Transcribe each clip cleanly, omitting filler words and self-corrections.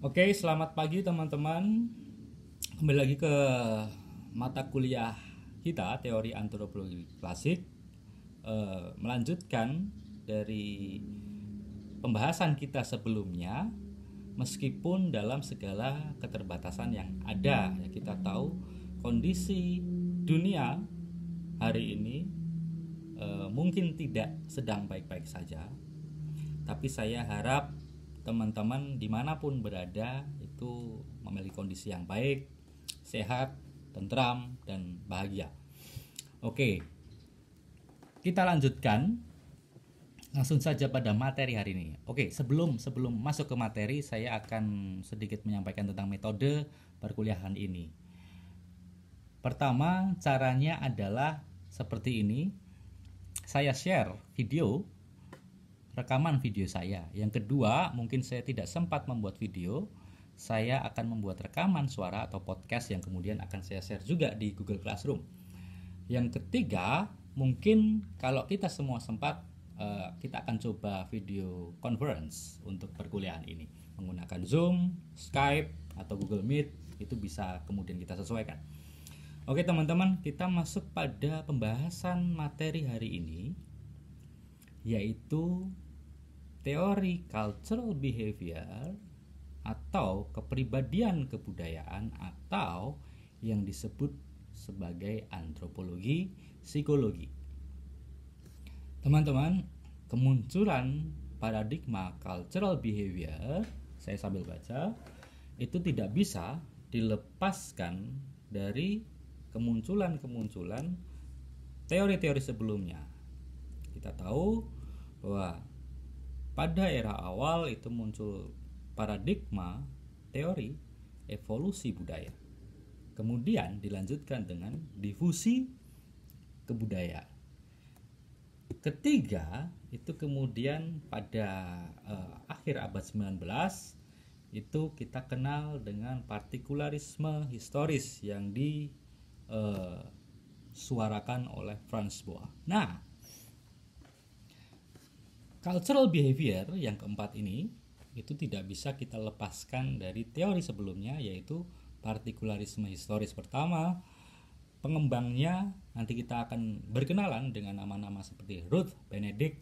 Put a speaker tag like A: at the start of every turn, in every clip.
A: Oke, selamat pagi teman-teman. Kembali lagi ke mata kuliah kita, teori antropologi klasik. Melanjutkan dari pembahasan kita sebelumnya, meskipun dalam segala keterbatasan yang ada. Ya, kita tahu kondisi dunia hari ini mungkin tidak sedang baik-baik saja. Tapi saya harap teman-teman dimanapun berada itu memiliki kondisi yang baik, sehat, tentram, dan bahagia. Oke, kita lanjutkan langsung saja pada materi hari ini. Oke, sebelum masuk ke materi, saya akan sedikit menyampaikan tentang metode perkuliahan ini. Pertama, caranya adalah seperti ini. Saya share rekaman video saya. Yang kedua, mungkin saya tidak sempat membuat video, saya akan membuat rekaman suara atau podcast yang kemudian akan saya share juga di Google Classroom. Yang ketiga, mungkin kalau kita semua sempat, kita akan coba video conference untuk perkuliahan ini menggunakan Zoom, Skype, atau Google Meet. Itu bisa kemudian kita sesuaikan. Oke teman-teman, kita masuk pada pembahasan materi hari ini, yaitu teori cultural behavior atau kepribadian kebudayaan atau yang disebut sebagai antropologi psikologi. Teman-teman, kemunculan paradigma cultural behavior, saya sambil baca, itu tidak bisa dilepaskan dari kemunculan teori-teori sebelumnya. Kita tahu bahwa pada era awal itu muncul paradigma teori evolusi budaya. Kemudian dilanjutkan dengan difusi kebudayaan. Ketiga, itu kemudian pada akhir abad 19 itu kita kenal dengan partikularisme historis yang disuarakan oleh Franz Boas. Nah, cultural behavior yang keempat ini itu tidak bisa kita lepaskan dari teori sebelumnya, yaitu partikularisme historis. Pertama, pengembangnya nanti kita akan berkenalan dengan nama-nama seperti Ruth Benedict,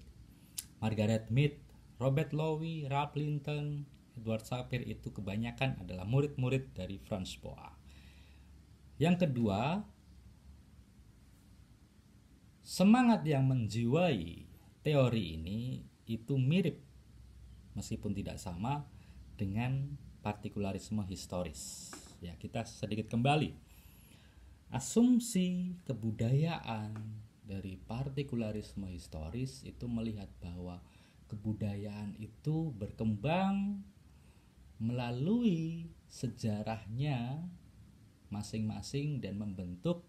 A: Margaret Mead, Robert Lowy, Ralph Linton, Edward Sapir. Itu kebanyakan adalah murid-murid dari Franz Boas. Yang kedua, semangat yang menjiwai teori ini itu mirip meskipun tidak sama dengan partikularisme historis. Ya, kita sedikit kembali. Asumsi kebudayaan dari partikularisme historis itu melihat bahwa kebudayaan itu berkembang melalui sejarahnya masing-masing dan membentuk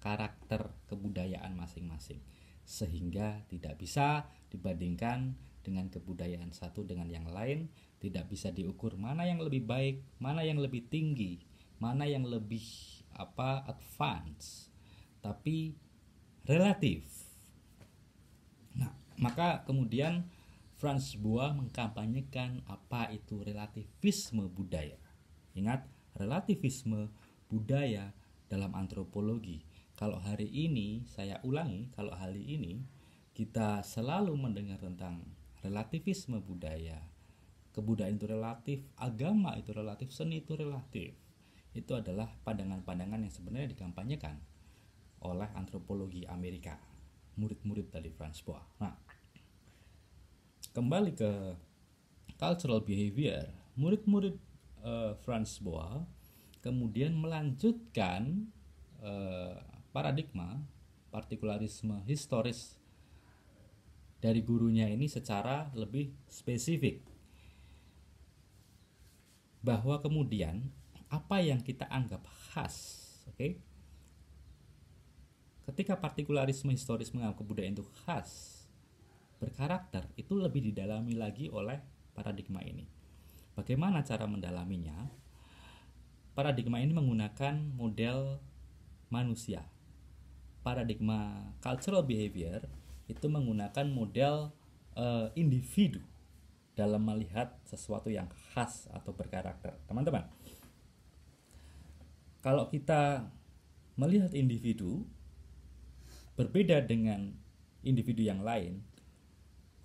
A: karakter kebudayaan masing-masing, sehingga tidak bisa dibandingkan dengan kebudayaan satu dengan yang lain. Tidak bisa diukur mana yang lebih baik, mana yang lebih tinggi, mana yang lebih advance, tapi relatif. Nah, maka kemudian Franz Boas mengkampanyekan apa itu relativisme budaya. Ingat, relativisme budaya dalam antropologi. Kalau hari ini, saya ulangi, kalau hari ini kita selalu mendengar tentang relativisme budaya, kebudayaan itu relatif, agama itu relatif, seni itu relatif. Itu adalah pandangan-pandangan yang sebenarnya dikampanyekan oleh antropologi Amerika, murid-murid dari Franz Boas. Nah, kembali ke cultural behavior, murid-murid Franz Boas kemudian melanjutkan paradigma partikularisme historis dari gurunya ini secara lebih spesifik, bahwa kemudian apa yang kita anggap khas, ketika partikularisme historis menganggap kebudayaan itu khas, berkarakter, itu lebih didalami lagi oleh paradigma ini. Bagaimana cara mendalaminya? Paradigma ini menggunakan model manusia. Paradigma cultural behavior itu menggunakan model individu. dalam melihat sesuatu yang khas atau berkarakter. Teman-teman, kalau kita melihat individu berbeda dengan individu yang lain,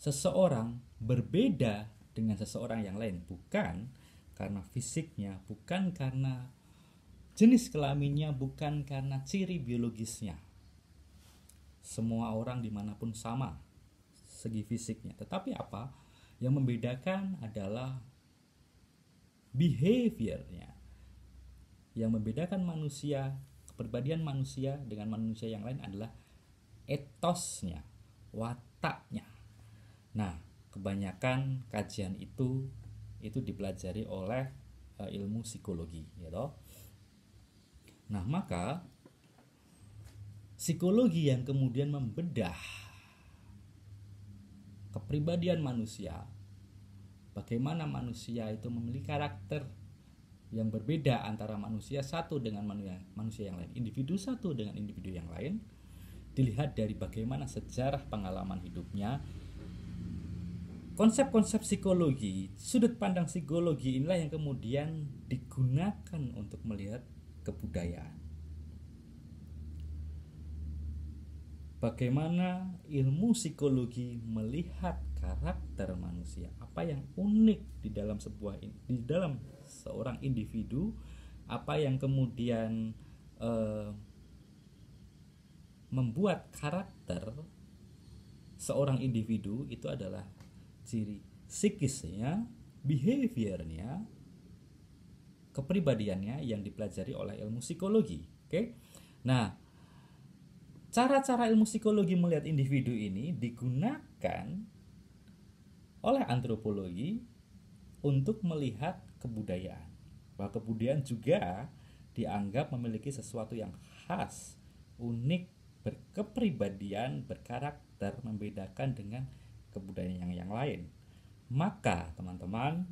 A: seseorang berbeda dengan seseorang yang lain bukan karena fisiknya, bukan karena jenis kelaminnya, bukan karena ciri biologisnya. Semua orang dimanapun sama segi fisiknya, tetapi apa yang membedakan adalah behaviornya. Yang membedakan manusia, kepribadian manusia dengan manusia yang lain adalah etosnya, wataknya. Nah, kebanyakan kajian itu dipelajari oleh ilmu psikologi, ya toh. Nah, maka psikologi yang kemudian membedah kepribadian manusia, bagaimana manusia itu memiliki karakter yang berbeda antara manusia satu dengan manusia yang lain, individu satu dengan individu yang lain, dilihat dari bagaimana sejarah pengalaman hidupnya. Konsep-konsep psikologi, sudut pandang psikologi inilah yang kemudian digunakan untuk melihat kebudayaan. Bagaimana ilmu psikologi melihat karakter manusia, apa yang unik di dalam seorang individu, apa yang kemudian membuat karakter seorang individu itu adalah ciri psikisnya, behaviornya, kepribadiannya yang dipelajari oleh ilmu psikologi. Oke. Nah, cara-cara ilmu psikologi melihat individu ini digunakan oleh antropologi untuk melihat kebudayaan. Bahwa kebudayaan juga dianggap memiliki sesuatu yang khas, unik, berkepribadian, berkarakter, membedakan dengan kebudayaan yang lain. Maka teman-teman,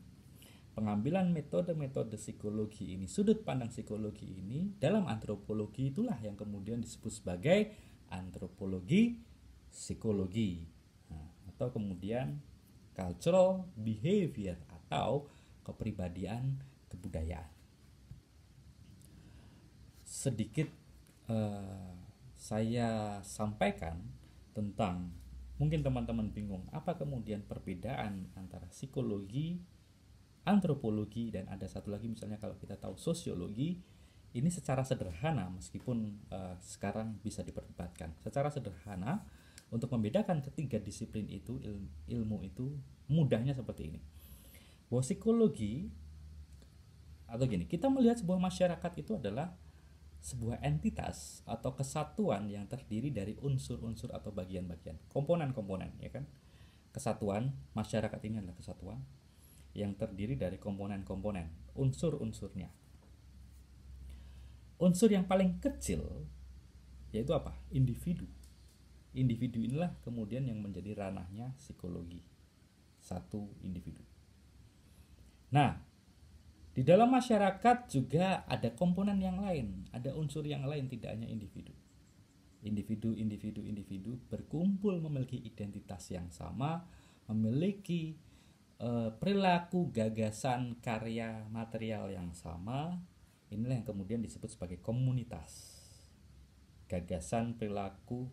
A: pengambilan metode-metode psikologi ini, sudut pandang psikologi ini dalam antropologi itulah yang kemudian disebut sebagai antropologi psikologi, atau kemudian cultural behavior atau kepribadian kebudayaan. Sedikit saya sampaikan tentang, mungkin teman-teman bingung apa kemudian perbedaan antara psikologi, antropologi, dan ada satu lagi misalnya kalau kita tahu sosiologi. Ini secara sederhana, meskipun sekarang bisa diperdebatkan, secara sederhana untuk membedakan ketiga disiplin itu, ilmu itu mudahnya seperti ini. Bahwa psikologi atau gini, kita melihat sebuah masyarakat itu adalah sebuah entitas atau kesatuan yang terdiri dari unsur-unsur atau bagian-bagian, komponen-komponen, ya kan? Kesatuan masyarakat ini adalah kesatuan yang terdiri dari komponen-komponen, unsur-unsurnya. Unsur yang paling kecil yaitu apa? Individu. Individu inilah kemudian yang menjadi ranahnya psikologi. Satu individu. Nah, di dalam masyarakat juga ada komponen yang lain, ada unsur yang lain, tidak hanya individu. Individu berkumpul memiliki identitas yang sama, memiliki perilaku, gagasan, karya, material yang sama. Inilah yang kemudian disebut sebagai komunitas. Gagasan, perilaku,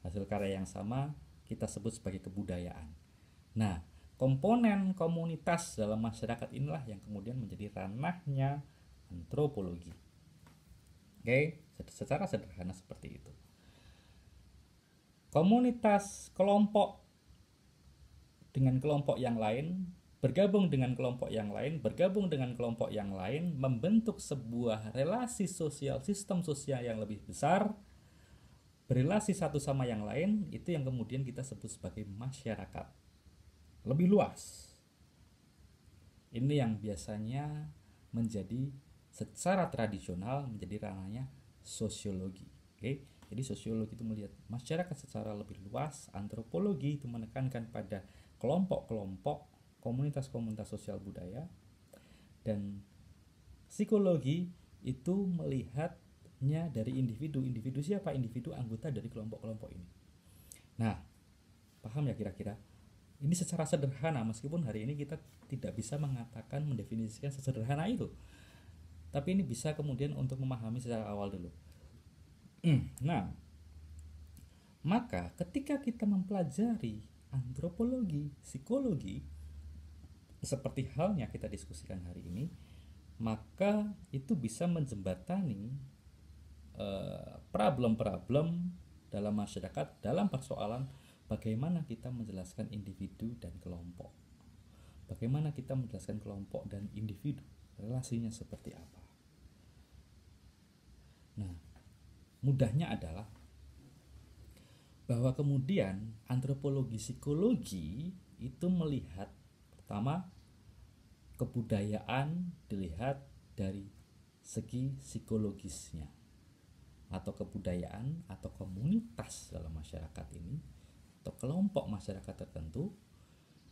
A: hasil karya yang sama kita sebut sebagai kebudayaan. Nah, komponen komunitas dalam masyarakat inilah yang kemudian menjadi ranahnya antropologi. Oke, secara sederhana seperti itu. Komunitas, kelompok dengan kelompok yang lain, bergabung dengan kelompok yang lain, membentuk sebuah relasi sosial, sistem sosial yang lebih besar, berelasi satu sama yang lain, itu yang kemudian kita sebut sebagai masyarakat. Lebih luas. Ini yang biasanya menjadi secara tradisional menjadi ranahnya sosiologi. Oke? Jadi sosiologi itu melihat masyarakat secara lebih luas, antropologi itu menekankan pada kelompok-kelompok, komunitas-komunitas sosial budaya, dan psikologi itu melihatnya dari individu. Individu siapa? Individu anggota dari kelompok-kelompok ini. Nah, paham ya kira-kira? Ini secara sederhana, meskipun hari ini kita tidak bisa mengatakan mendefinisikan sesederhana itu, tapi ini bisa kemudian untuk memahami secara awal dulu. Nah, maka ketika kita mempelajari antropologi, psikologi, seperti halnya kita diskusikan hari ini, maka itu bisa menjembatani problem-problem dalam masyarakat dalam persoalan bagaimana kita menjelaskan individu dan kelompok. Bagaimana kita menjelaskan kelompok dan individu, relasinya seperti apa. Nah, mudahnya adalah bahwa kemudian antropologi psikologi itu melihat pertama kebudayaan dilihat dari segi psikologisnya, atau kebudayaan atau komunitas dalam masyarakat ini atau kelompok masyarakat tertentu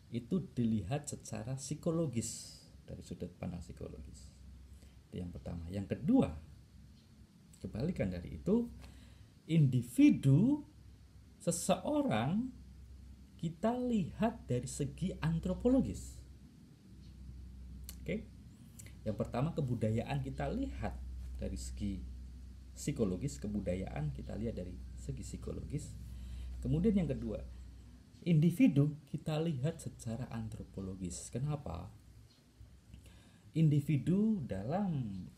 A: itu dilihat secara psikologis, dari sudut pandang psikologis. Itu yang pertama. Yang kedua, kebalikan dari itu, individu seseorang kita lihat dari segi antropologis. Oke. Yang pertama, kebudayaan kita lihat dari segi psikologis, kebudayaan kita lihat dari segi psikologis. Kemudian yang kedua, individu kita lihat secara antropologis. Kenapa? Individu dalam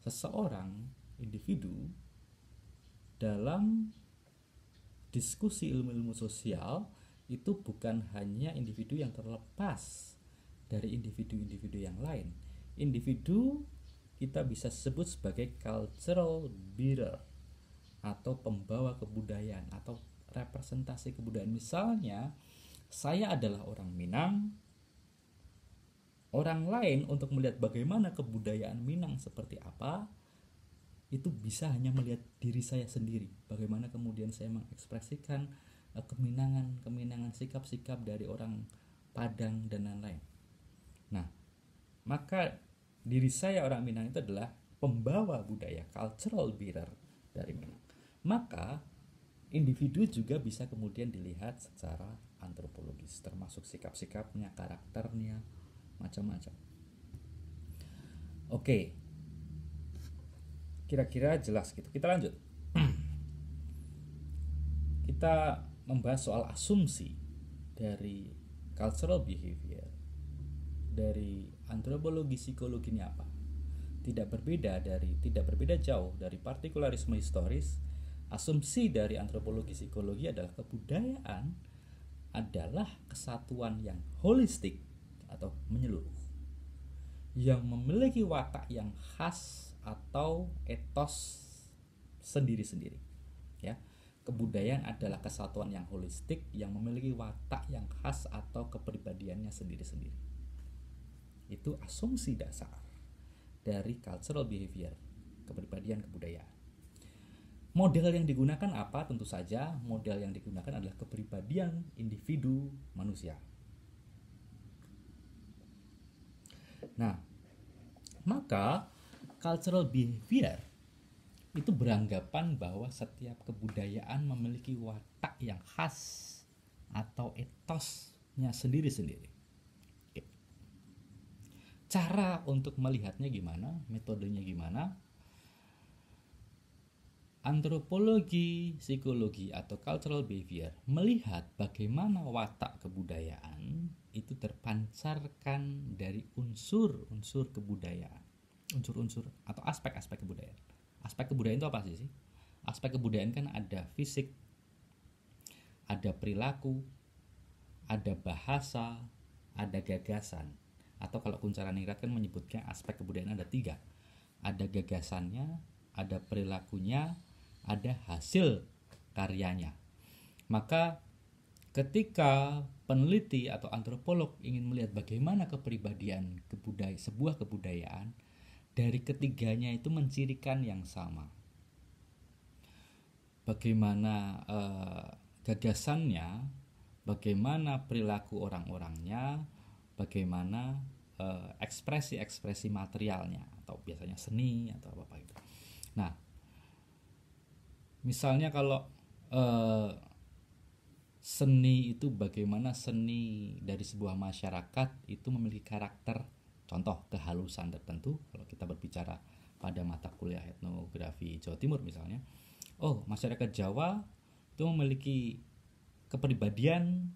A: seseorang individu dalam diskusi ilmu-ilmu sosial itu bukan hanya individu yang terlepas dari individu-individu yang lain. Individu kita bisa sebut sebagai cultural bearer atau pembawa kebudayaan atau representasi kebudayaan. Misalnya, saya adalah orang Minang, orang lain untuk melihat bagaimana kebudayaan Minang seperti apa, itu bisa hanya melihat diri saya sendiri. Bagaimana kemudian saya mengekspresikan keminangan, sikap-sikap dari orang Padang dan lain-lain. Nah, maka diri saya orang Minang itu adalah pembawa budaya, cultural bearer dari Minang. Maka individu juga bisa kemudian dilihat secara antropologis, termasuk sikap-sikapnya, karakternya, macam-macam. Oke, kira-kira jelas gitu. Kita lanjut. Kita membahas soal asumsi dari cultural behavior, dari antropologi psikologi ini apa? Tidak berbeda jauh dari partikularisme historis. Asumsi dari antropologi psikologi adalah kebudayaan adalah kesatuan yang holistik atau menyeluruh, yang memiliki watak yang khas atau etos sendiri-sendiri. Ya, kebudayaan adalah kesatuan yang holistik yang memiliki watak yang khas atau kepribadiannya sendiri-sendiri. Itu asumsi dasar dari cultural behavior, kepribadian kebudayaan. Model yang digunakan apa? Tentu saja model yang digunakan adalah kepribadian individu manusia. Nah, maka cultural behavior itu beranggapan bahwa setiap kebudayaan memiliki watak yang khas atau etosnya sendiri-sendiri. Oke. Cara untuk melihatnya gimana? Metodenya gimana? Antropologi, psikologi atau cultural behavior melihat bagaimana watak kebudayaan itu terpancarkan dari unsur-unsur kebudayaan, unsur-unsur atau aspek-aspek kebudayaan. Aspek kebudayaan itu apa sih? Aspek kebudayaan kan ada fisik, ada perilaku, ada bahasa, ada gagasan. Atau kalau Kunchara Ningrat kan menyebutnya aspek kebudayaan ada 3. Ada gagasannya, ada perilakunya, ada hasil karyanya. Maka ketika peneliti atau antropolog ingin melihat bagaimana kepribadian sebuah kebudayaan, dari ketiganya itu mencirikan yang sama. Bagaimana gagasannya, bagaimana perilaku orang-orangnya, bagaimana ekspresi-ekspresi materialnya atau biasanya seni atau apa itu. Nah, misalnya kalau seni itu bagaimana seni dari sebuah masyarakat itu memiliki karakter, contoh kehalusan tertentu. Kalau kita berbicara pada mata kuliah etnografi Jawa Timur misalnya, oh masyarakat Jawa itu memiliki kepribadian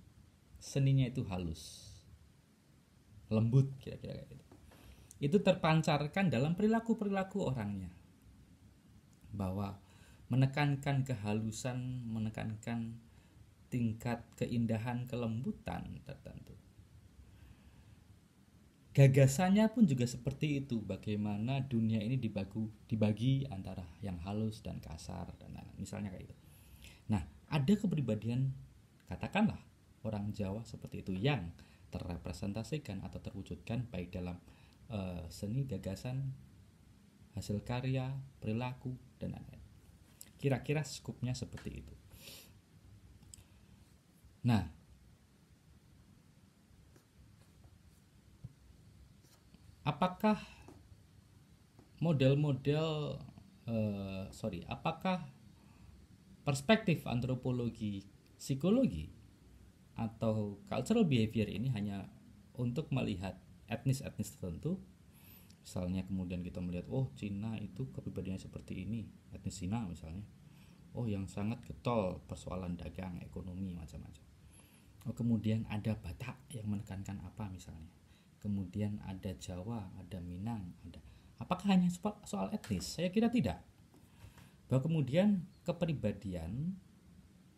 A: seninya itu halus, lembut, kira-kira kayak gitu. Itu terpancarkan dalam perilaku orangnya, bahwa menekankan kehalusan, menekankan tingkat keindahan, kelembutan tertentu. Gagasannya pun juga seperti itu, bagaimana dunia ini dibagi antara yang halus dan kasar dan misalnya kayak itu. Nah, ada kepribadian, katakanlah orang Jawa seperti itu, yang terrepresentasikan atau terwujudkan baik dalam seni, gagasan, hasil karya, perilaku, dan lain-lain. Kira-kira skupnya seperti itu. Nah, apakah apakah perspektif antropologi, psikologi, atau cultural behavior ini hanya untuk melihat etnis-etnis tertentu? Misalnya kemudian kita melihat, oh Cina itu kepribadiannya seperti ini, etnis Cina misalnya. Oh yang sangat getol persoalan dagang, ekonomi, macam-macam. Oh, kemudian ada Batak yang menekankan apa misalnya. Kemudian ada Jawa, ada Minang, ada. Apakah hanya soal etnis? Saya kira tidak. Bahwa kemudian kepribadian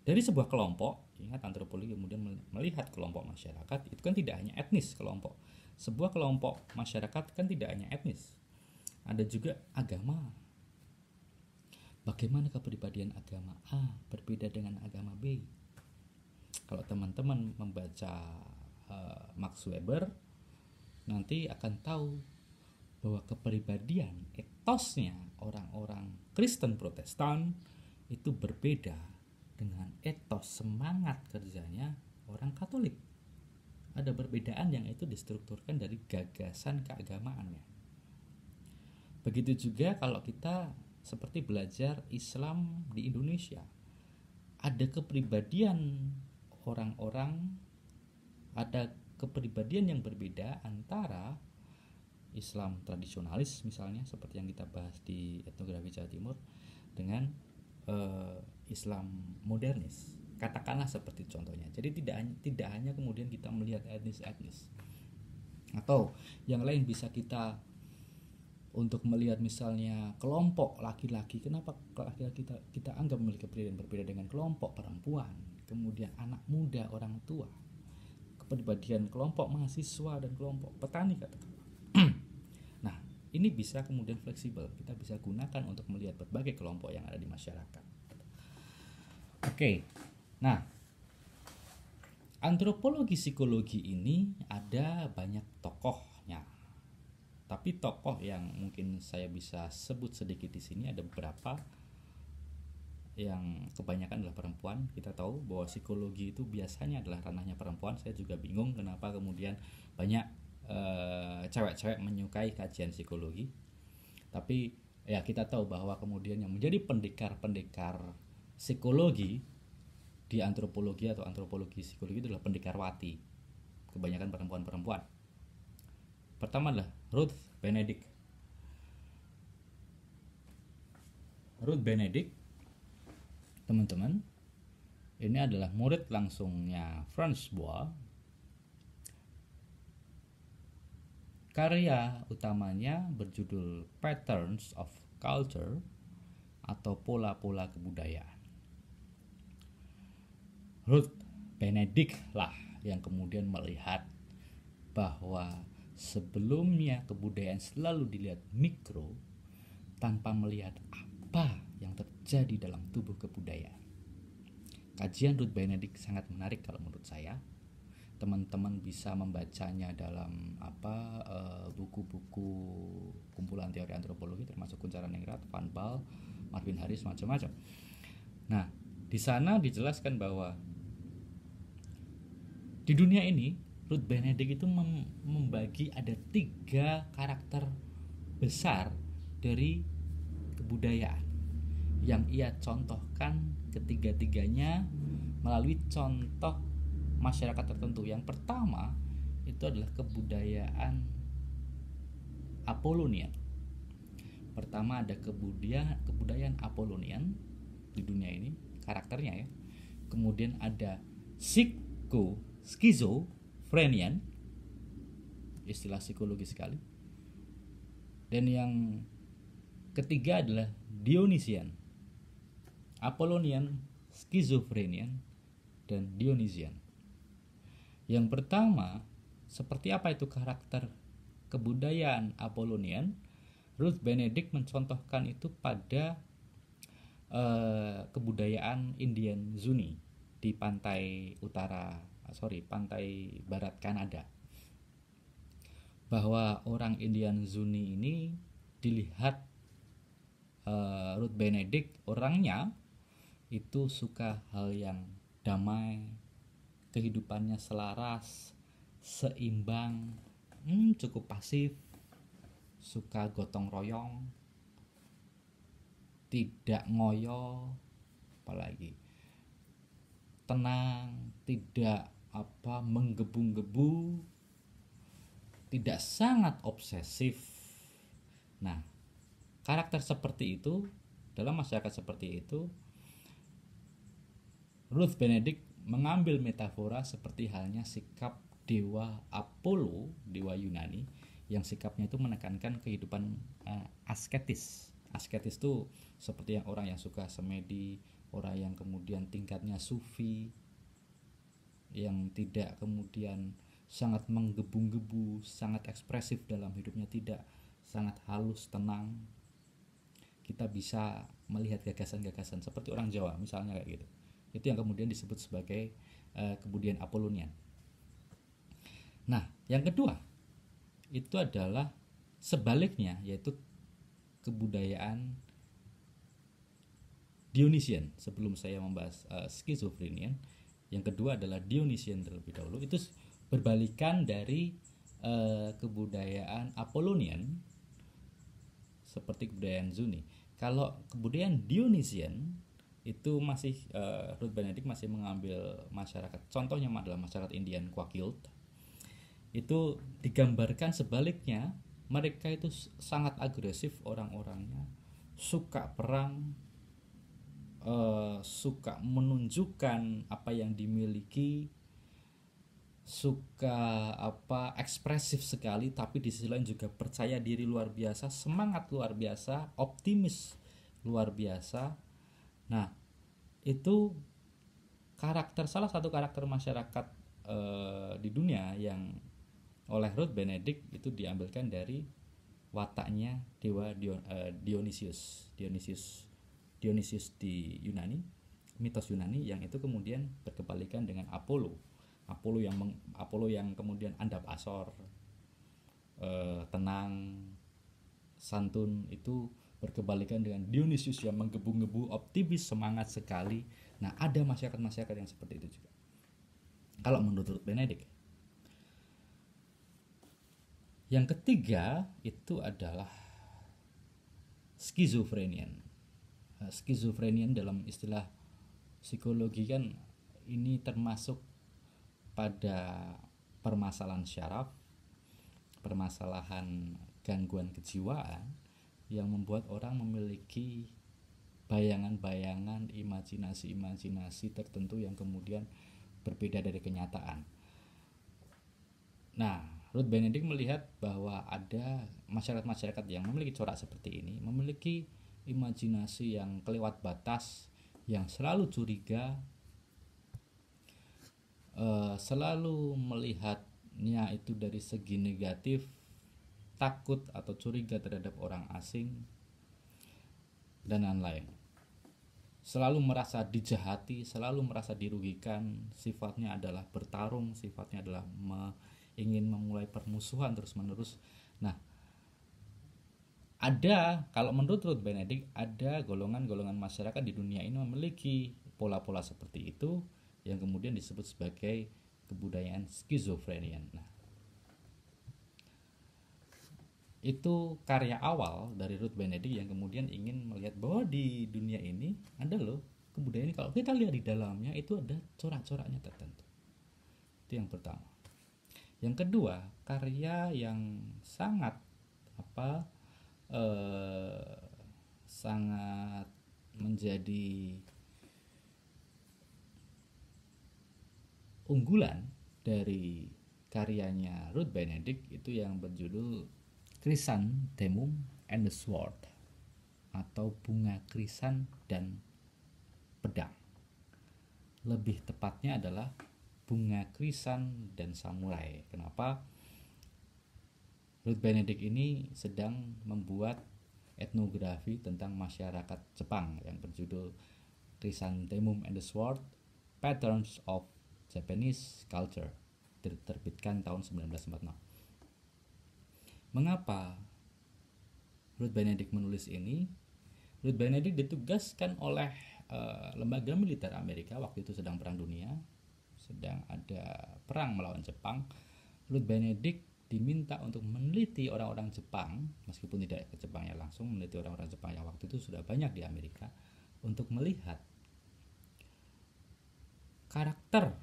A: dari sebuah kelompok, ingat antropologi kemudian melihat kelompok masyarakat, itu kan tidak hanya etnis kelompok. Sebuah kelompok masyarakat kan tidak hanya etnis. Ada juga agama. Bagaimana kepribadian agama A berbeda dengan agama B? Kalau teman-teman membaca Max Weber, nanti akan tahu bahwa kepribadian, etosnya orang-orang Kristen Protestan itu berbeda dengan etos, semangat kerjanya orang Katolik. Ada perbedaan yang itu distrukturkan dari gagasan keagamaannya. Begitu juga kalau kita seperti belajar Islam di Indonesia, ada kepribadian orang-orang, ada kepribadian yang berbeda antara Islam tradisionalis misalnya seperti yang kita bahas di etnografi Jawa Timur dengan Islam modernis, katakanlah seperti contohnya. Jadi tidak hanya kemudian kita melihat etnis-etnis, atau yang lain bisa kita untuk melihat misalnya kelompok laki-laki. Kenapa laki-laki kita anggap memiliki kepribadian berbeda dengan kelompok perempuan, kemudian anak muda, orang tua, kepribadian kelompok mahasiswa dan kelompok petani katakanlah. Nah, ini bisa kemudian fleksibel, kita bisa gunakan untuk melihat berbagai kelompok yang ada di masyarakat. Oke, nah antropologi psikologi ini ada banyak tokohnya, tapi tokoh yang mungkin saya bisa sebut sedikit di sini ada beberapa yang kebanyakan adalah perempuan. Kita tahu bahwa psikologi itu biasanya adalah ranahnya perempuan. Saya juga bingung kenapa kemudian banyak cewek-cewek menyukai kajian psikologi. Tapi ya kita tahu bahwa kemudian yang menjadi pendekar-pendekar psikologi di antropologi atau antropologi psikologi itu adalah pendekarwati. Kebanyakan perempuan-perempuan. Pertama adalah Ruth Benedict. Ruth Benedict, teman-teman, ini adalah murid langsungnya Franz Boas. Karya utamanya berjudul Patterns of Culture atau pola-pola kebudayaan. Ruth Benedict lah yang kemudian melihat bahwa sebelumnya kebudayaan selalu dilihat mikro tanpa melihat apa yang terjadi dalam tubuh kebudayaan. Kajian Ruth Benedict sangat menarik kalau menurut saya. Teman-teman bisa membacanya dalam buku-buku kumpulan teori antropologi termasuk Kunchara Ningrat, Van Baal, Marvin Harris, macam-macam. Nah, di sana dijelaskan bahwa di dunia ini Ruth Benedict itu membagi ada 3 karakter besar dari kebudayaan. yang ia contohkan ketiga-tiganya melalui contoh masyarakat tertentu. Yang pertama itu adalah kebudayaan Apollonian. Pertama ada kebudayaan Apollonian di dunia ini, karakternya ya. Kemudian ada schizophrenian, istilah psikologi sekali. Dan yang ketiga adalah Dionysian. Apollonian, schizophrenian, dan Dionysian. Yang pertama, seperti apa itu karakter kebudayaan Apollonian? Ruth Benedict mencontohkan itu pada kebudayaan Indian Zuni di pantai barat Kanada. Bahwa orang Indian Zuni ini dilihat Ruth Benedict orangnya itu suka hal yang damai, kehidupannya selaras, seimbang, cukup pasif, suka gotong royong, tidak ngoyo, apalagi tenang, tidak menggebu-gebu, tidak sangat obsesif. Nah, karakter seperti itu dalam masyarakat seperti itu, Ruth Benedict mengambil metafora seperti halnya sikap dewa Apollo, dewa Yunani, yang sikapnya itu menekankan kehidupan asketis. Asketis itu seperti yang orang yang suka semedi, orang yang kemudian tingkatnya sufi, yang tidak kemudian sangat menggebu-gebu, sangat ekspresif dalam hidupnya, tidak, sangat halus, tenang. Kita bisa melihat gagasan-gagasan seperti orang Jawa misalnya kayak gitu. Itu yang kemudian disebut sebagai kebudayaan Apollonian. Nah, yang kedua itu adalah sebaliknya, yaitu kebudayaan Dionysian. Sebelum saya membahas schizophrenian, yang kedua adalah Dionysian terlebih dahulu. Itu berbalikan dari kebudayaan Apollonian seperti kebudayaan Zuni. Kalau kebudayaan Dionysian itu masih Ruth Benedict masih mengambil masyarakat, contohnya adalah masyarakat Indian Kwakiut. Itu digambarkan sebaliknya, mereka itu sangat agresif orang-orangnya, suka perang, suka menunjukkan apa yang dimiliki, suka ekspresif sekali, tapi di sisi lain juga percaya diri luar biasa, semangat luar biasa, optimis luar biasa. Nah, itu salah satu karakter masyarakat di dunia yang oleh Ruth Benedict itu diambilkan dari wataknya dewa Dionysius di Yunani, mitos Yunani, yang itu kemudian berkebalikan dengan Apollo yang kemudian andap asor, tenang, santun, itu berkebalikan dengan Dionysius yang menggebu-gebu, optimis, semangat sekali. Nah, ada masyarakat-masyarakat yang seperti itu juga kalau menurut Benedict. Yang ketiga itu adalah schizophrenian. Schizophrenian dalam istilah psikologi kan ini termasuk pada permasalahan syaraf, permasalahan gangguan kejiwaan yang membuat orang memiliki bayangan-bayangan, imajinasi tertentu yang kemudian berbeda dari kenyataan. Nah, Ruth Benedict melihat bahwa ada masyarakat-masyarakat yang memiliki corak seperti ini, memiliki imajinasi yang kelewat batas, yang selalu curiga, selalu melihatnya itu dari segi negatif, takut atau curiga terhadap orang asing, dan lain-lain. Selalu merasa dijahati, selalu merasa dirugikan, sifatnya adalah bertarung, sifatnya adalah ingin memulai permusuhan terus-menerus. Nah, kalau menurut Ruth Benedict, ada golongan-golongan masyarakat di dunia ini memiliki pola-pola seperti itu yang kemudian disebut sebagai kebudayaan schizophrenian. Nah, itu karya awal dari Ruth Benedict yang kemudian ingin melihat bahwa di dunia ini ada loh kebudayaan ini, kalau kita lihat di dalamnya itu ada corak-coraknya tertentu. Itu yang pertama. Yang kedua, karya yang sangat sangat menjadi unggulan dari karyanya Ruth Benedict itu yang berjudul Chrysanthemum and the Sword, atau bunga krisan dan pedang. Lebih tepatnya adalah bunga krisan dan samurai. Kenapa? Ruth Benedict ini sedang membuat etnografi tentang masyarakat Jepang yang berjudul Chrysanthemum and the Sword, Patterns of Japanese Culture, diterbitkan tahun 1946. Mengapa Ruth Benedict menulis ini? Ruth Benedict ditugaskan oleh lembaga militer Amerika, waktu itu sedang perang dunia, sedang ada perang melawan Jepang. Ruth Benedict diminta untuk meneliti orang-orang Jepang, meskipun tidak ke Jepangnya langsung, meneliti orang-orang Jepang yang waktu itu sudah banyak di Amerika, untuk melihat karakter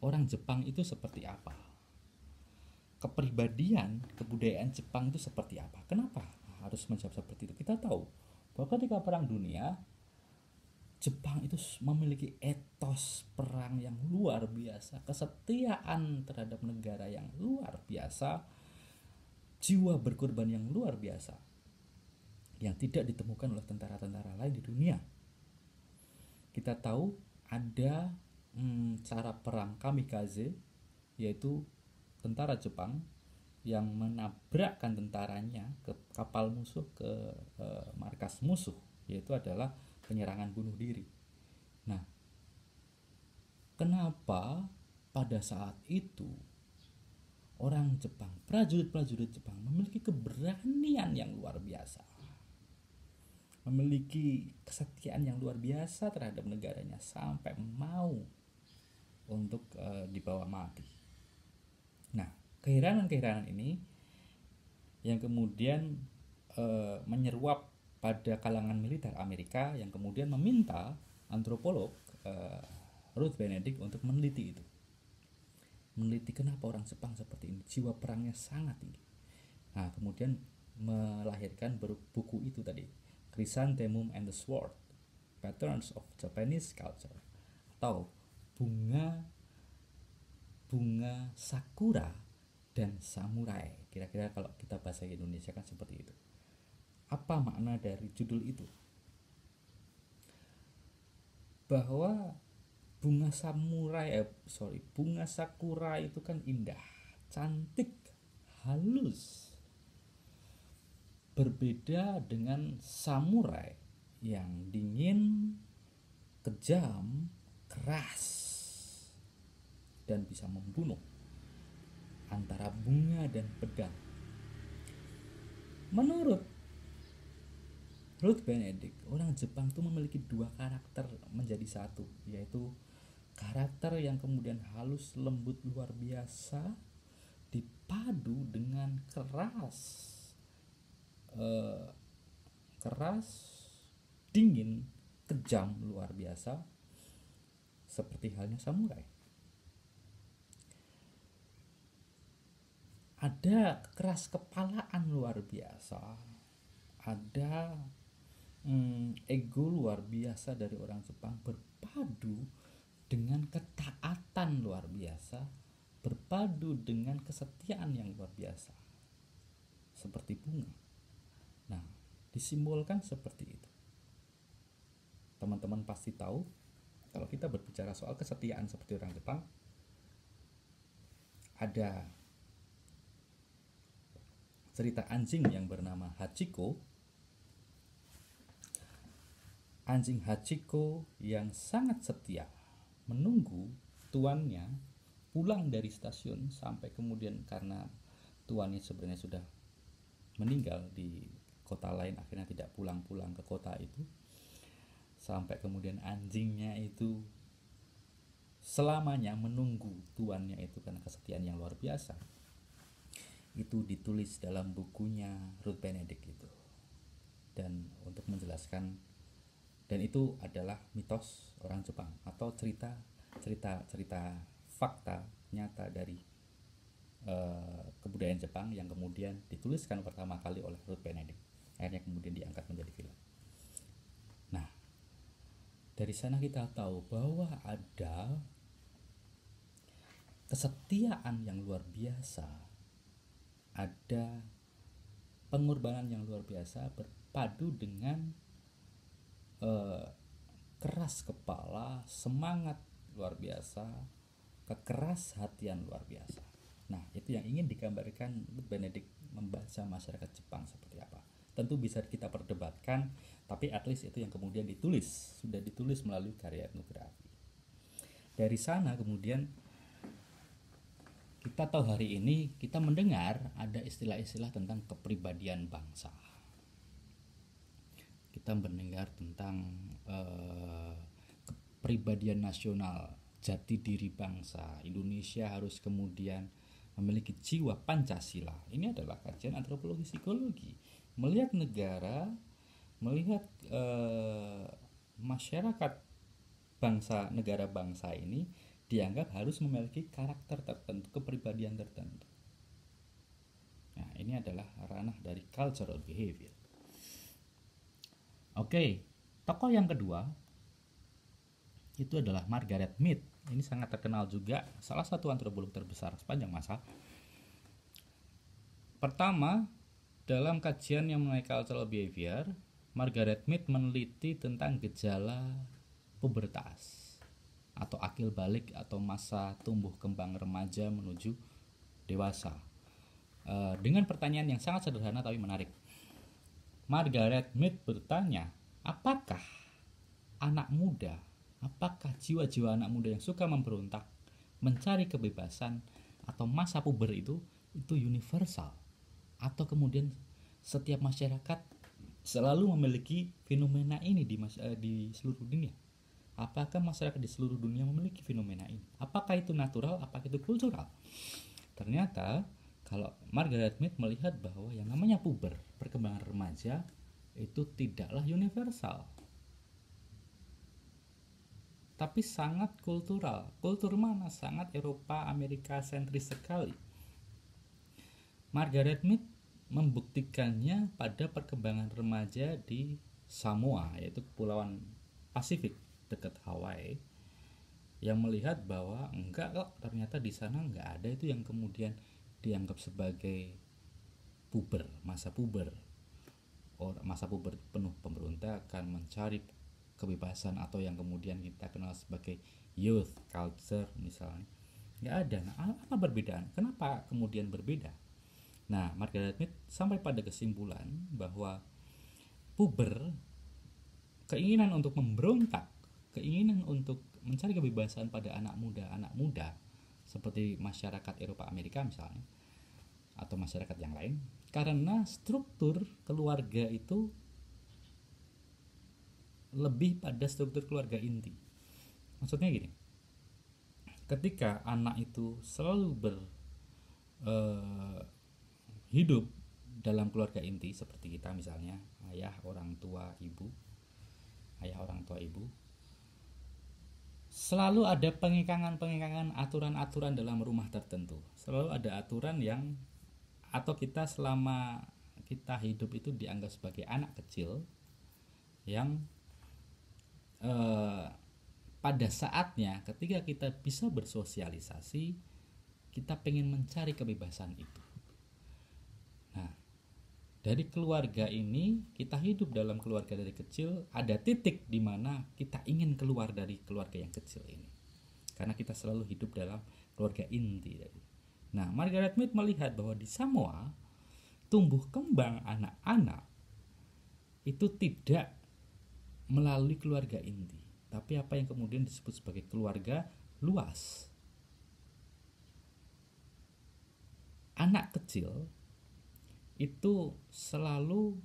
A: orang Jepang itu seperti apa, kepribadian, kebudayaan Jepang itu seperti apa. Kenapa harus menjawab seperti itu? Kita tahu bahwa ketika perang dunia, Jepang itu memiliki etos perang yang luar biasa, kesetiaan terhadap negara yang luar biasa, jiwa berkorban yang luar biasa, yang tidak ditemukan oleh tentara-tentara lain di dunia. Kita tahu ada cara perang kamikaze, yaitu tentara Jepang yang menabrakkan tentaranya ke kapal musuh, ke markas musuh, yaitu adalah penyerangan bunuh diri. Nah, kenapa pada saat itu orang Jepang, prajurit-prajurit Jepang memiliki keberanian yang luar biasa, memiliki kesetiaan yang luar biasa terhadap negaranya, sampai mau untuk dibawa mati. Nah, keheranan-keheranan ini yang kemudian menyeruak pada kalangan militer Amerika, yang kemudian meminta antropolog Ruth Benedict untuk meneliti itu. Meneliti kenapa orang Jepang seperti ini, jiwa perangnya sangat tinggi. Nah, kemudian melahirkan buku itu tadi, Chrysanthemum and the Sword, Patterns of Japanese Culture, atau bunga sakura dan samurai. Kira-kira kalau kita bahasa Indonesia kan seperti itu. Apa makna dari judul itu? Bahwa bunga sakura itu kan indah, cantik, halus. Berbeda dengan samurai yang dingin, kejam, keras, dan bisa membunuh. Antara bunga dan pedang. Menurut Ruth Benedict, orang Jepang itu memiliki dua karakter menjadi satu, yaitu karakter yang kemudian halus, lembut, luar biasa, dipadu dengan keras, dingin, kejam, luar biasa, seperti halnya samurai. Ada keras kepalaan luar biasa, ada ego luar biasa dari orang Jepang, berpadu dengan ketaatan luar biasa, berpadu dengan kesetiaan yang luar biasa, seperti bunga. Nah, disimbolkan seperti itu. Teman-teman pasti tahu, kalau kita berbicara soal kesetiaan seperti orang Jepang, ada cerita anjing yang bernama Hachiko. Anjing Hachiko yang sangat setia menunggu tuannya pulang dari stasiun, sampai kemudian karena tuannya sebenarnya sudah meninggal di kota lain, akhirnya tidak pulang-pulang ke kota itu, sampai kemudian anjingnya itu selamanya menunggu tuannya itu karena kesetiaan yang luar biasa. itu ditulis dalam bukunya Ruth Benedict itu. Dan untuk menjelaskan, dan itu adalah mitos orang Jepang atau cerita fakta nyata dari kebudayaan Jepang yang kemudian dituliskan pertama kali oleh Ruth Benedict, akhirnya kemudian diangkat menjadi film. Nah, dari sana kita tahu bahwa ada kesetiaan yang luar biasa, ada pengorbanan yang luar biasa berpadu dengan keras kepala, semangat luar biasa, kekeras hatian luar biasa. Nah, itu yang ingin digambarkan Benedict membaca masyarakat Jepang seperti apa. Tentu bisa kita perdebatkan, tapi at least itu yang kemudian sudah ditulis melalui karya etnografi. Dari sana kemudian kita tahu hari ini kita mendengar ada istilah-istilah tentang kepribadian bangsa. Kita mendengar tentang kepribadian nasional, jati diri bangsa. Indonesia harus kemudian memiliki jiwa Pancasila. Ini adalah kajian antropologi psikologi. Melihat negara, melihat masyarakat bangsa, negara bangsa ini dianggap harus memiliki karakter tertentu, kepribadian tertentu. Nah, ini adalah ranah dari cultural behavior. Oke, tokoh yang kedua itu adalah Margaret Mead. Ini sangat terkenal juga, salah satu antropolog terbesar sepanjang masa. Pertama, dalam kajian yang mengenai cultural behavior, Margaret Mead meneliti tentang gejala pubertas atau akil balik atau masa tumbuh kembang remaja menuju dewasa. Dengan pertanyaan yang sangat sederhana tapi menarik. Margaret Mead bertanya, apakah anak muda, apakah jiwa-jiwa anak muda yang suka memberontak, mencari kebebasan atau masa puber itu universal, atau kemudian setiap masyarakat selalu memiliki fenomena ini di seluruh dunia? Apakah masyarakat di seluruh dunia memiliki fenomena ini? Apakah itu natural, apakah itu kultural? Ternyata kalau Margaret Mead melihat bahwa yang namanya puber, perkembangan remaja, itu tidaklah universal, tapi sangat kultural. Kultur mana? Sangat Eropa, Amerika sentris sekali. Margaret Mead membuktikannya pada perkembangan remaja di Samoa, yaitu kepulauan Pasifik dekat Hawaii, yang melihat bahwa enggak kok, ternyata di sana enggak ada itu yang kemudian dianggap sebagai puber, masa puber penuh pemberontakan, mencari kebebasan, atau yang kemudian kita kenal sebagai youth culture misalnya. Nggak ada. Nah, apa perbedaan? Kenapa kemudian berbeda? Nah, Margaret Mead sampai pada kesimpulan bahwa puber, keinginan untuk memberontak, keinginan untuk mencari kebebasan pada anak muda seperti masyarakat Eropa Amerika misalnya, atau masyarakat yang lain, karena struktur keluarga itu lebih pada struktur keluarga inti. Maksudnya gini, ketika anak itu selalu hidup dalam keluarga inti seperti kita misalnya, ayah orang tua ibu, selalu ada pengekangan aturan-aturan dalam rumah tertentu. Selalu ada aturan yang, atau kita selama kita hidup itu dianggap sebagai anak kecil yang pada saatnya ketika kita bisa bersosialisasi, kita pengen mencari kebebasan itu. Nah, dari keluarga ini, kita hidup dalam keluarga dari kecil, ada titik di mana kita ingin keluar dari keluarga yang kecil ini, karena kita selalu hidup dalam keluarga inti. Nah, Margaret Mead melihat bahwa di Samoa tumbuh kembang anak-anak itu tidak melalui keluarga inti, tapi apa yang kemudian disebut sebagai keluarga luas. Anak kecil itu selalu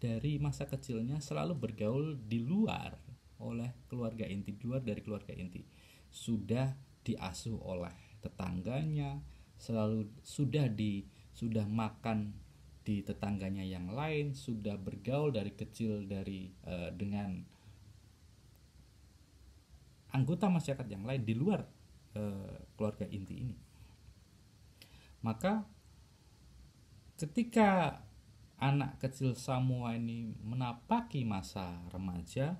A: dari masa kecilnya selalu bergaul di luar oleh keluarga inti, di luar dari keluarga inti. Sudah diasuh oleh tetangganya, selalu sudah sudah makan di tetangganya yang lain, sudah bergaul dari kecil dengan anggota masyarakat yang lain di luar keluarga inti ini. Maka ketika anak kecil Samoa ini menapaki masa remaja,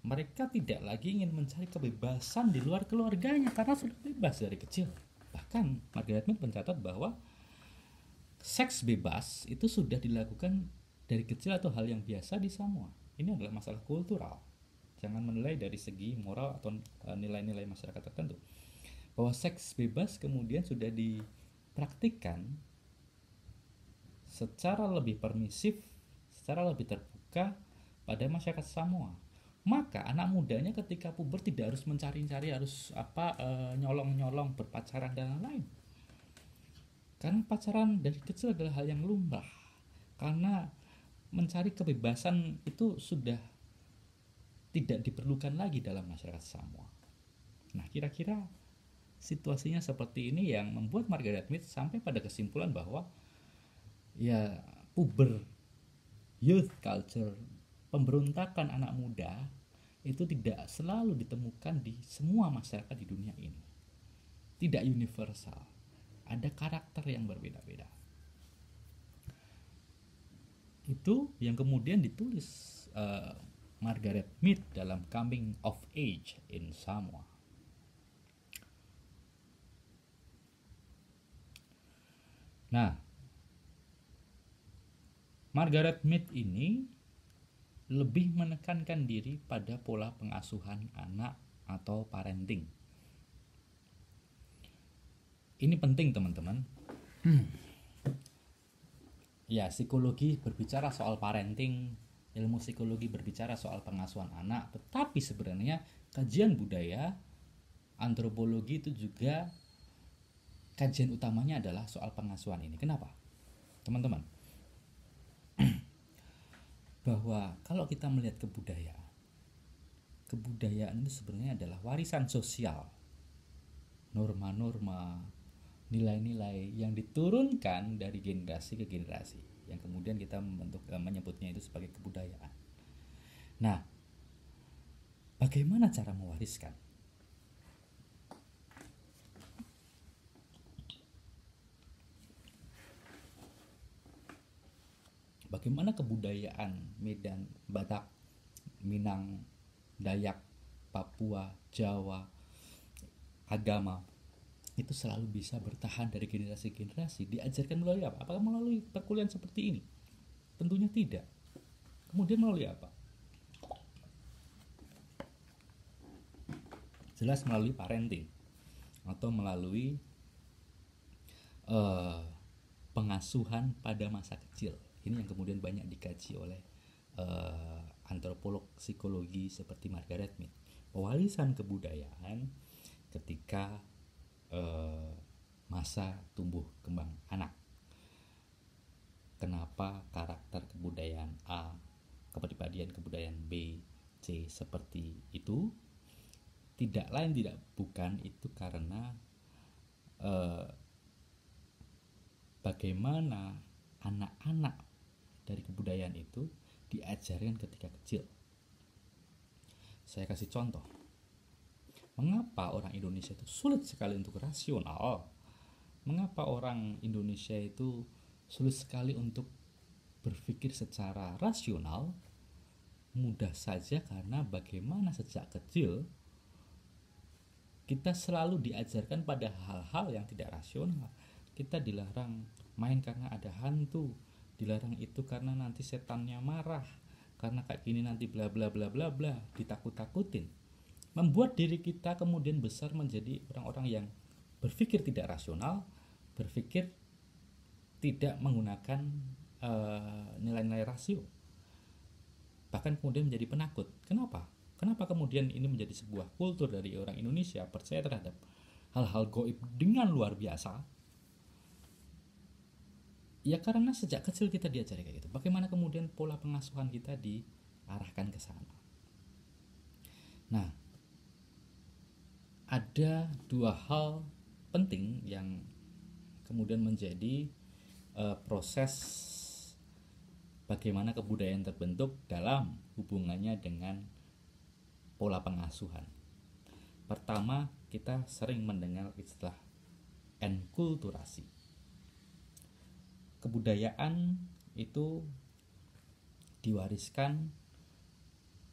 A: mereka tidak lagi ingin mencari kebebasan di luar keluarganya karena sudah bebas dari kecil. Bahkan Margaret Mead mencatat bahwa seks bebas itu sudah dilakukan dari kecil atau hal yang biasa di Samoa. Ini adalah masalah kultural. Jangan menilai dari segi moral atau nilai-nilai masyarakat tertentu. Bahwa seks bebas kemudian sudah dipraktikkan secara lebih permisif, secara lebih terbuka pada masyarakat Samoa. Maka anak mudanya ketika puber tidak harus mencari-cari, harus nyolong-nyolong, berpacaran dan lain-lain. Karena pacaran dari kecil adalah hal yang lumrah. Karena mencari kebebasan itu sudah tidak diperlukan lagi dalam masyarakat Samoa. Nah, kira-kira situasinya seperti ini yang membuat Margaret Mead sampai pada kesimpulan bahwa ya puber, youth culture, pemberontakan anak muda itu tidak selalu ditemukan di semua masyarakat di dunia ini. Tidak universal. Ada karakter yang berbeda-beda. Itu yang kemudian ditulis Margaret Mead dalam Coming of Age in Samoa. Nah, Margaret Mead ini lebih menekankan diri pada pola pengasuhan anak atau parenting. Ini penting teman-teman. Ya, psikologi berbicara soal parenting, ilmu psikologi berbicara soal pengasuhan anak, tetapi sebenarnya kajian budaya, antropologi itu juga kajian utamanya adalah soal pengasuhan ini. Kenapa? Teman-teman, bahwa kalau kita melihat kebudayaan itu sebenarnya adalah warisan sosial, norma-norma, nilai-nilai yang diturunkan dari generasi ke generasi, yang kemudian kita menyebutnya itu sebagai kebudayaan. Nah, bagaimana cara mewariskan? Bagaimana kebudayaan Medan, Batak, Minang, Dayak, Papua, Jawa, agama itu selalu bisa bertahan dari generasi ke generasi? Diajarkan melalui apa? Apakah melalui perkuliahan seperti ini? Tentunya tidak. Kemudian melalui apa? Jelas melalui parenting atau melalui pengasuhan pada masa kecil. Ini yang kemudian banyak dikaji oleh antropolog psikologi seperti Margaret Mead. Pewarisan kebudayaan ketika masa tumbuh kembang anak. Kenapa karakter kebudayaan A, kepribadian kebudayaan B, C seperti itu? Tidak lain tidak bukan itu karena bagaimana anak-anak dari kebudayaan itu diajarkan ketika kecil. Saya kasih contoh. Mengapa orang Indonesia itu sulit sekali untuk rasional? Mengapa orang Indonesia itu sulit sekali untuk berpikir secara rasional? Mudah saja karena bagaimana sejak kecil kita selalu diajarkan pada hal-hal yang tidak rasional. Kita dilarang main karena ada hantu, dilarang itu karena nanti setannya marah, karena kayak gini nanti bla bla bla bla bla, ditakut-takutin. Membuat diri kita kemudian besar menjadi orang-orang yang berpikir tidak rasional, berpikir tidak menggunakan nilai-nilai rasio, bahkan kemudian menjadi penakut. Kenapa? Kenapa kemudian ini menjadi sebuah kultur dari orang Indonesia percaya terhadap hal-hal gaib dengan luar biasa? Ya karena sejak kecil kita diajari kayak gitu. Bagaimana kemudian pola pengasuhan kita diarahkan ke sana? Nah, ada dua hal penting yang kemudian menjadi proses bagaimana kebudayaan terbentuk dalam hubungannya dengan pola pengasuhan. Pertama, kita sering mendengar istilah enkulturasi. Kebudayaan itu diwariskan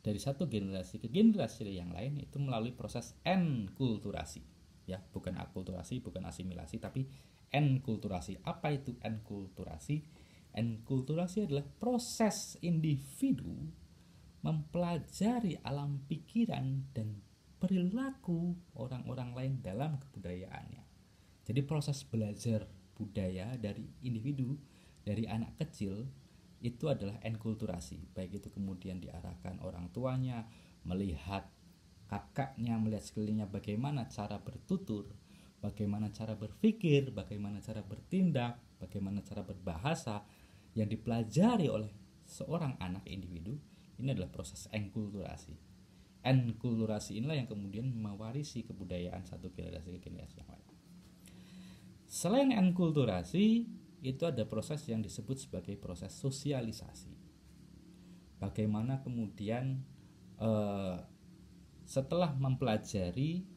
A: dari satu generasi ke generasi yang lain itu melalui proses enkulturasi. Ya, bukan akulturasi, bukan asimilasi, tapi enkulturasi. Apa itu enkulturasi? Enkulturasi adalah proses individu mempelajari alam pikiran dan perilaku orang-orang lain dalam kebudayaannya. Jadi proses belajar budaya dari individu, dari anak kecil itu adalah enkulturasi. Baik itu kemudian diarahkan orang tuanya, melihat kakaknya, melihat sekelilingnya bagaimana cara bertutur, bagaimana cara berpikir, bagaimana cara bertindak, bagaimana cara berbahasa yang dipelajari oleh seorang anak individu. Ini adalah proses enkulturasi. Enkulturasi inilah yang kemudian mewarisi kebudayaan satu generasi ke generasi yang lain. Selain enkulturasi, itu ada proses yang disebut sebagai proses sosialisasi. Bagaimana kemudian setelah mempelajari,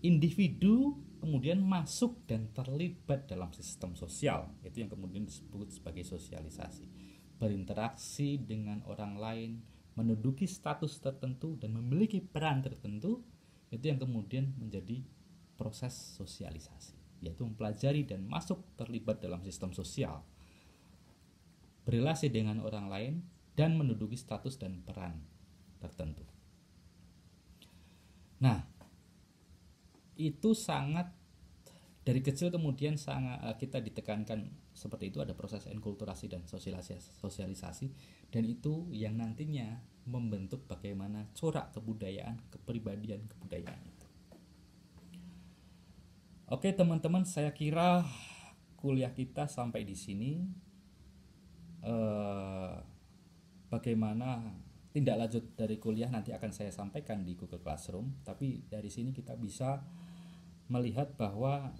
A: individu kemudian masuk dan terlibat dalam sistem sosial. Itu yang kemudian disebut sebagai sosialisasi. Berinteraksi dengan orang lain, menduduki status tertentu dan memiliki peran tertentu, itu yang kemudian menjadi proses sosialisasi, yaitu mempelajari dan masuk terlibat dalam sistem sosial, berrelasi dengan orang lain dan menduduki status dan peran tertentu. Nah, itu sangat dari kecil kemudian sangat kita ditekankan seperti itu, ada proses enkulturasi dan sosialisasi, dan itu yang nantinya membentuk bagaimana corak kebudayaan, kepribadian kebudayaan itu. Oke teman-teman, saya kira kuliah kita sampai di sini. Bagaimana tindak lanjut dari kuliah nanti akan saya sampaikan di Google Classroom. Tapi dari sini kita bisa melihat bahwa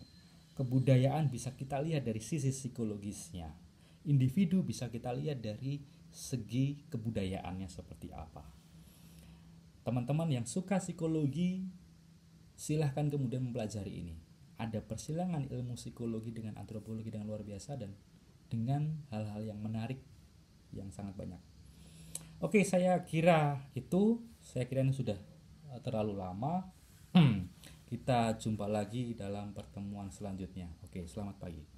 A: kebudayaan bisa kita lihat dari sisi psikologisnya. Individu bisa kita lihat dari segi kebudayaannya seperti apa. Teman-teman yang suka psikologi, silahkan kemudian mempelajari ini. Ada persilangan ilmu psikologi dengan antropologi dengan luar biasa dan dengan hal-hal yang menarik yang sangat banyak. Oke, saya kira ini sudah terlalu lama. Kita jumpa lagi dalam pertemuan selanjutnya. Oke, selamat pagi.